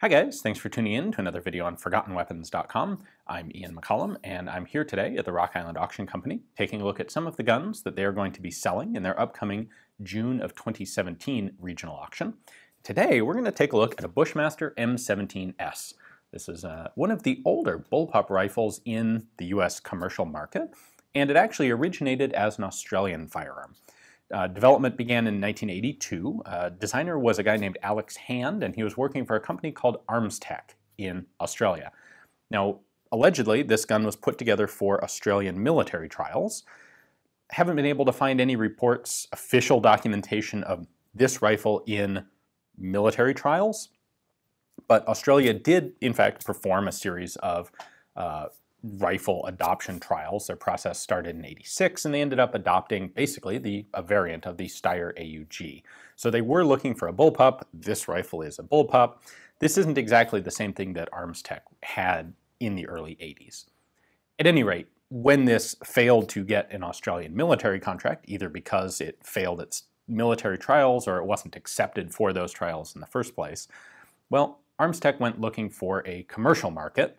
Hi guys, thanks for tuning in to another video on ForgottenWeapons.com. I'm Ian McCollum, and I'm here today at the Rock Island Auction Company taking a look at some of the guns that they are going to be selling in their upcoming June of 2017 regional auction. Today we're going to take a look at a Bushmaster M17S. This is one of the older bullpup rifles in the US commercial market, and it actually originated as an Australian firearm. Development began in 1982. Designer was a guy named Alex Hand, and he was working for a company called Armstech in Australia. Now, allegedly, this gun was put together for Australian military trials. Haven't been able to find any reports, official documentation of this rifle in military trials, but Australia did, in fact, perform a series of rifle adoption trials. Their process started in '86, and they ended up adopting basically a variant of the Steyr AUG. So they were looking for a bullpup. This rifle is a bullpup. This isn't exactly the same thing that Armstech had in the early '80s. At any rate, when this failed to get an Australian military contract, either because it failed its military trials or it wasn't accepted for those trials in the first place, well, Armstech went looking for a commercial market.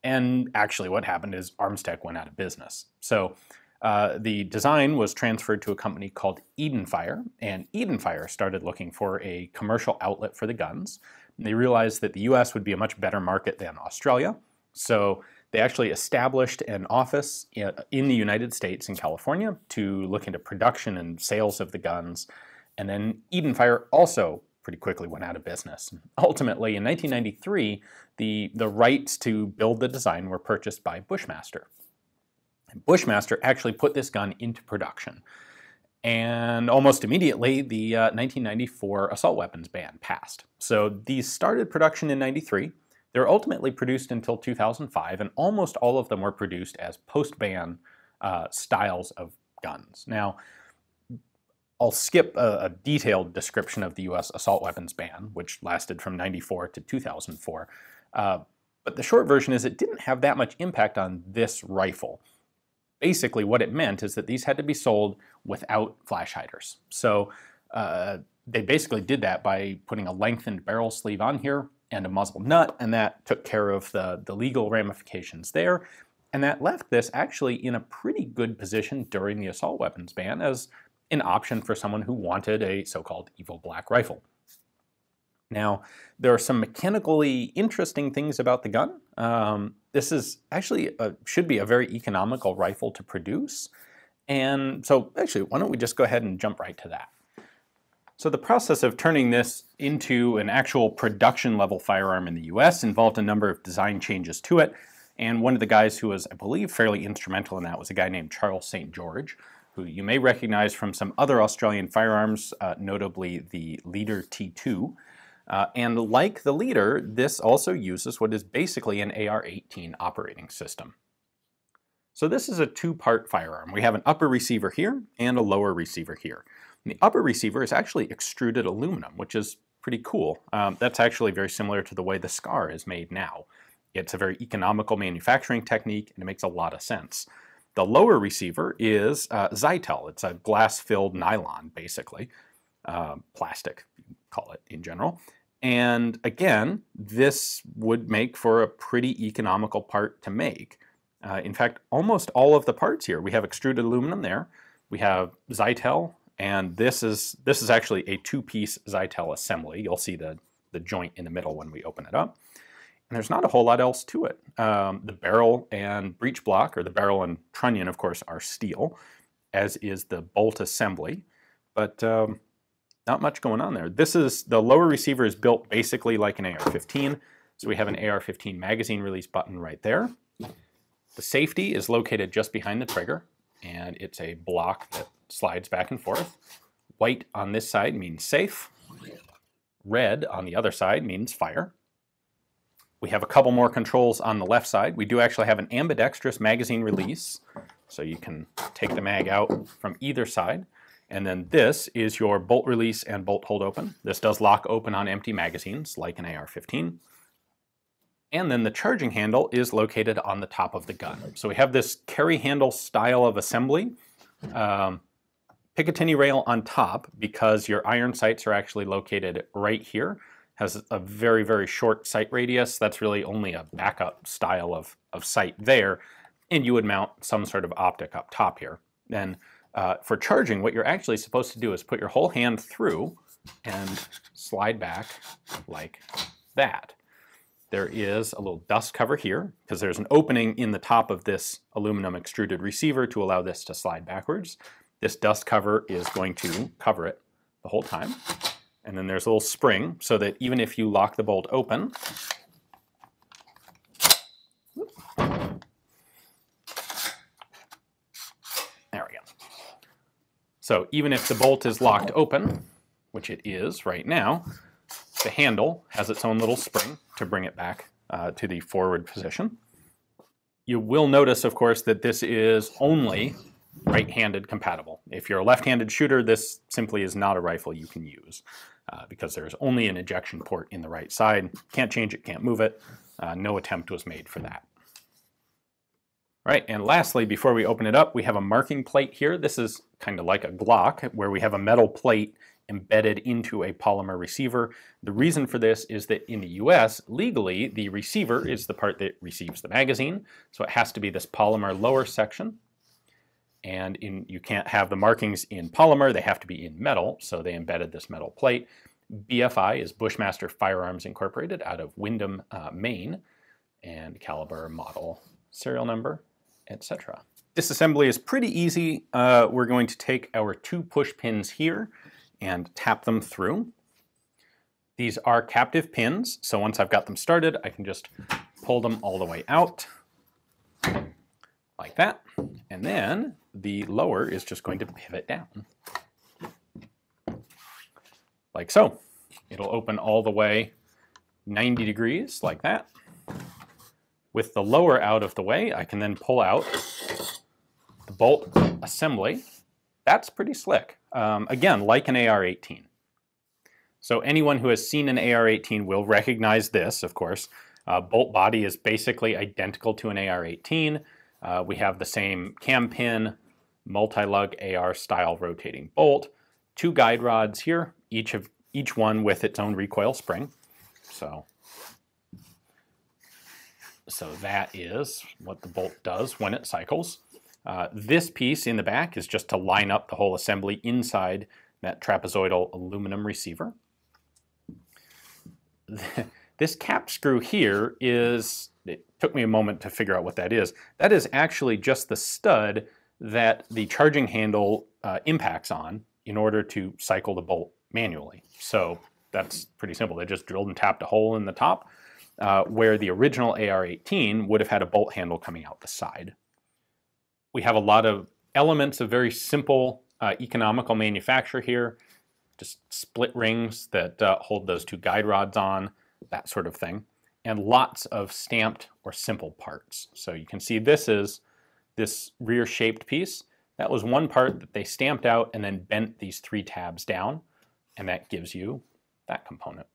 And actually what happened is Armstech went out of business. So the design was transferred to a company called Edenfire, and Edenfire started looking for a commercial outlet for the guns. And they realized that the US would be a much better market than Australia. So they actually established an office in the United States in California to look into production and sales of the guns. And then Edenfire also pretty quickly went out of business. Ultimately, in 1993, the rights to build the design were purchased by Bushmaster. And Bushmaster actually put this gun into production. And almost immediately, the 1994 assault weapons ban passed. So these started production in '93. They were ultimately produced until 2005, and almost all of them were produced as post-ban styles of guns. Now, I'll skip a detailed description of the US assault weapons ban, which lasted from '94 to 2004. But the short version is it didn't have that much impact on this rifle. Basically, what it meant is that these had to be sold without flash hiders. So they basically did that by putting a lengthened barrel sleeve on here and a muzzle nut, and that took care of the legal ramifications there. And that left this actually in a pretty good position during the assault weapons ban as an option for someone who wanted a so-called evil black rifle. Now, there are some mechanically interesting things about the gun. This is actually should be a very economical rifle to produce. And so actually, why don't we just go ahead and jump right to that. So the process of turning this into an actual production level firearm in the US involved a number of design changes to it. And one of the guys who was, I believe, fairly instrumental in that was a guy named Charles St. George, who you may recognize from some other Australian firearms, notably the Leader T2. And like the Leader, this also uses what is basically an AR-18 operating system. So this is a two-part firearm. We have an upper receiver here and a lower receiver here. And the upper receiver is actually extruded aluminum, which is pretty cool. That's actually very similar to the way the SCAR is made now. It's a very economical manufacturing technique, and it makes a lot of sense. The lower receiver is Zytel. It's a glass-filled nylon, basically. Plastic, you can call it in general. And again, this would make for a pretty economical part to make. In fact, almost all of the parts here, we have extruded aluminum there, we have Zytel, and this is actually a two-piece Zytel assembly. You'll see the joint in the middle when we open it up. And there's not a whole lot else to it. The barrel and breech block, or the barrel and trunnion, of course, are steel, as is the bolt assembly, but not much going on there. The lower receiver is built basically like an AR-15, so we have an AR-15 magazine release button right there. The safety is located just behind the trigger, and it's a block that slides back and forth. White on this side means safe. Red on the other side means fire. We have a couple more controls on the left side. We do actually have an ambidextrous magazine release, so you can take the mag out from either side. And then this is your bolt release and bolt hold open. This does lock open on empty magazines, like an AR-15. And then the charging handle is located on the top of the gun. So we have this carry handle style of assembly. Picatinny rail on top because your iron sights are actually located right here. has a very, very short sight radius. That's really only a backup style of sight there. And you would mount some sort of optic up top here. Then for charging, what you're actually supposed to do is put your whole hand through and slide back like that. There is a little dust cover here because there's an opening in the top of this aluminum extruded receiver to allow this to slide backwards. This dust cover is going to cover it the whole time. And then there's a little spring so that even if you lock the bolt open, there we go. So even if the bolt is locked open, which it is right now, the handle has its own little spring to bring it back to the forward position. You will notice, of course, that this is only right-handed compatible. If you're a left-handed shooter, this simply is not a rifle you can use because there's only an ejection port in the right side. Can't change it, can't move it. No attempt was made for that. All right, and lastly, before we open it up, we have a marking plate here. This is kind of like a Glock, where we have a metal plate embedded into a polymer receiver. The reason for this is that in the US, legally, the receiver is the part that receives the magazine. So it has to be this polymer lower section. And you can't have the markings in polymer, they have to be in metal. So they embedded this metal plate. BFI is Bushmaster Firearms Incorporated out of Windham, Maine. And caliber, model, serial number, etc. Disassembly is pretty easy. We're going to take our 2 push pins here and tap them through. These are captive pins, so once I've got them started, I can just pull them all the way out, like that. And then the lower is just going to pivot down, like so. It'll open all the way 90 degrees, like that. With the lower out of the way, I can then pull out the bolt assembly. That's pretty slick. Again, like an AR-18. So anyone who has seen an AR-18 will recognize this, of course. Bolt body is basically identical to an AR-18. We have the same cam pin, multi-lug AR style rotating bolt, 2 guide rods here, each one with its own recoil spring. So that is what the bolt does when it cycles. This piece in the back is just to line up the whole assembly inside that trapezoidal aluminum receiver. This cap screw here is, it took me a moment to figure out what that is. That is actually just the stud that the charging handle impacts on in order to cycle the bolt manually. So that's pretty simple. They just drilled and tapped a hole in the top where the original AR-18 would have had a bolt handle coming out the side. We have a lot of elements of very simple economical manufacture here, just split rings that hold those 2 guide rods on, that sort of thing, and lots of stamped or simple parts. So you can see this is this rear shaped piece. That was one part that they stamped out and then bent these 3 tabs down, and that gives you that component.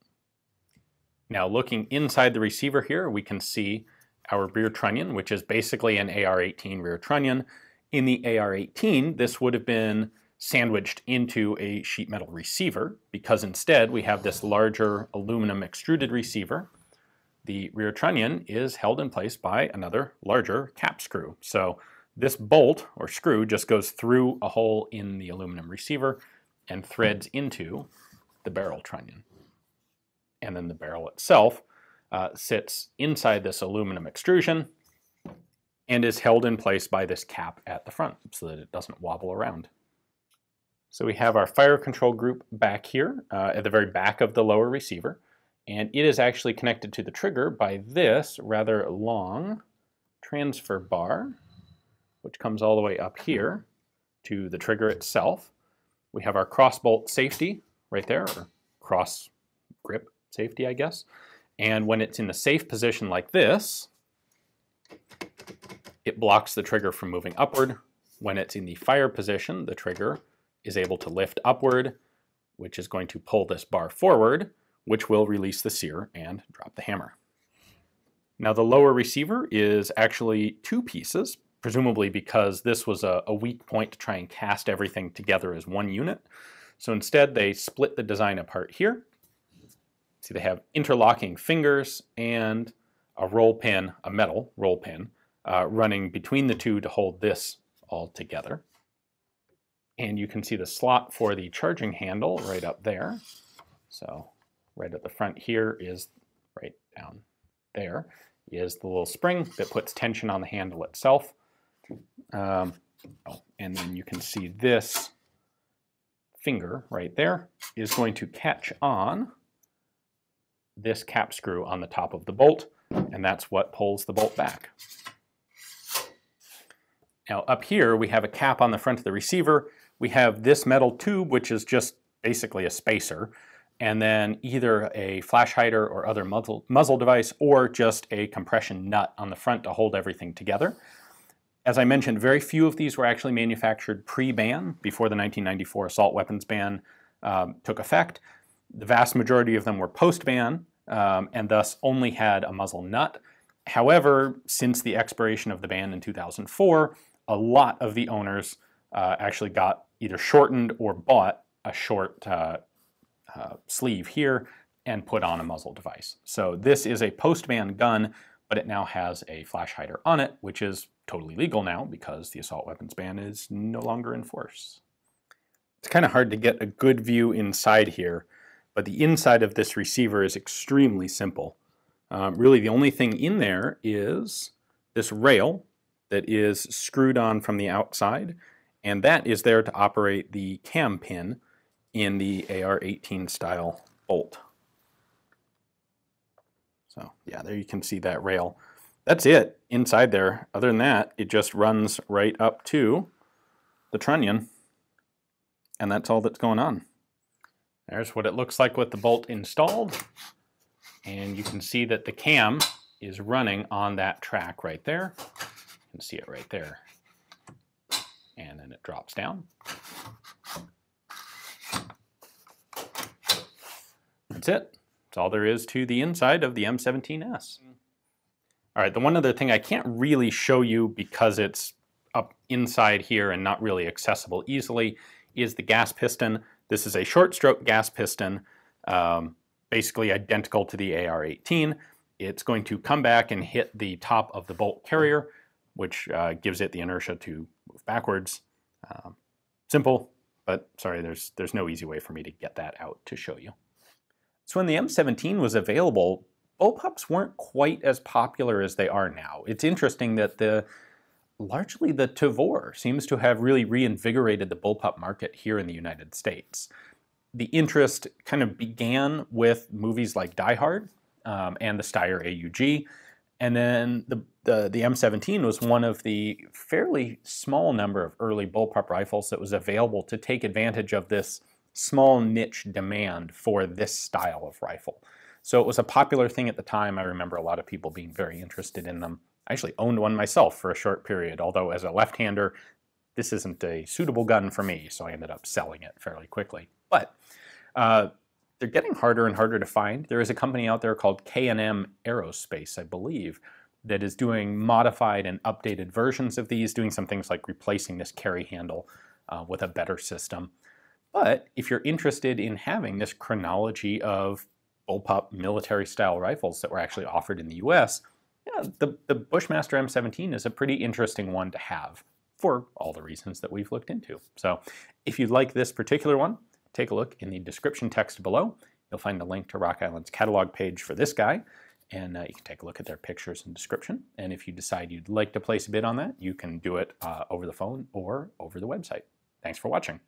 Now looking inside the receiver here, we can see our rear trunnion, which is basically an AR-18 rear trunnion. In the AR-18, this would have been sandwiched into a sheet metal receiver because instead we have this larger aluminum extruded receiver. The rear trunnion is held in place by another larger cap screw. So this bolt or screw just goes through a hole in the aluminum receiver and threads into the barrel trunnion. And then the barrel itself sits inside this aluminum extrusion and is held in place by this cap at the front so that it doesn't wobble around. So we have our fire control group back here at the very back of the lower receiver, and it is actually connected to the trigger by this rather long transfer bar, which comes all the way up here to the trigger itself. We have our cross bolt safety right there, or cross grip safety, I guess. And when it's in the safe position like this, it blocks the trigger from moving upward. When it's in the fire position, the trigger is able to lift upward, which is going to pull this bar forward, which will release the sear and drop the hammer. Now the lower receiver is actually 2 pieces, presumably because this was a weak point to try and cast everything together as one unit. So instead they split the design apart here See, they have interlocking fingers and a roll pin, a metal roll pin, running between the two to hold this all together. And you can see the slot for the charging handle right up there. So right at the front here is, right down there, is the little spring that puts tension on the handle itself. And then you can see this finger right there is going to catch on this cap screw on the top of the bolt, and that's what pulls the bolt back. Now up here we have a cap on the front of the receiver. We have this metal tube, which is just basically a spacer, and then either a flash hider or other muzzle device, or just a compression nut on the front to hold everything together. As I mentioned, very few of these were actually manufactured pre-ban, before the 1994 assault weapons ban took effect. The vast majority of them were post-ban, and thus only had a muzzle nut. However, since the expiration of the ban in 2004, a lot of the owners actually got either shortened or bought a short sleeve here and put on a muzzle device. So this is a post-ban gun, but it now has a flash hider on it, which is totally legal now because the assault weapons ban is no longer in force. It's kind of hard to get a good view inside here, but the inside of this receiver is extremely simple. Really the only thing in there is this rail that is screwed on from the outside, and that is there to operate the cam pin in the AR-18 style bolt. So yeah, there you can see that rail. That's it inside there. Other than that, it just runs right up to the trunnion, and that's all that's going on. There's what it looks like with the bolt installed, and you can see that the cam is running on that track right there. You can see it right there. And then it drops down. That's it. That's all there is to the inside of the M17S. All right, the one other thing I can't really show you because it's up inside here and not really accessible easily is the gas piston. This is a short stroke gas piston, basically identical to the AR-18. It's going to come back and hit the top of the bolt carrier, which gives it the inertia to move backwards. Simple, but sorry, there's no easy way for me to get that out to show you. So when the M17 was available, bullpups weren't quite as popular as they are now. It's interesting that largely the Tavor seems to have really reinvigorated the bullpup market here in the United States. The interest kind of began with movies like Die Hard and the Steyr AUG, and then the M17 was one of the fairly small number of early bullpup rifles that was available to take advantage of this small niche demand for this style of rifle. So it was a popular thing at the time. I remember a lot of people being very interested in them. I actually owned one myself for a short period, although as a left-hander, this isn't a suitable gun for me, so I ended up selling it fairly quickly. But they're getting harder and harder to find. There is a company out there called K&M Aerospace, I believe, that is doing modified and updated versions of these, doing some things like replacing this carry handle with a better system. But if you're interested in having this chronology of bullpup military-style rifles that were actually offered in the US, yeah, the Bushmaster M17 is a pretty interesting one to have for all the reasons that we've looked into. So if you'd like this particular one, take a look in the description text below. You'll find a link to Rock Island's catalog page for this guy, and you can take a look at their pictures and description. And if you decide you'd like to place a bid on that, you can do it over the phone or over the website. Thanks for watching.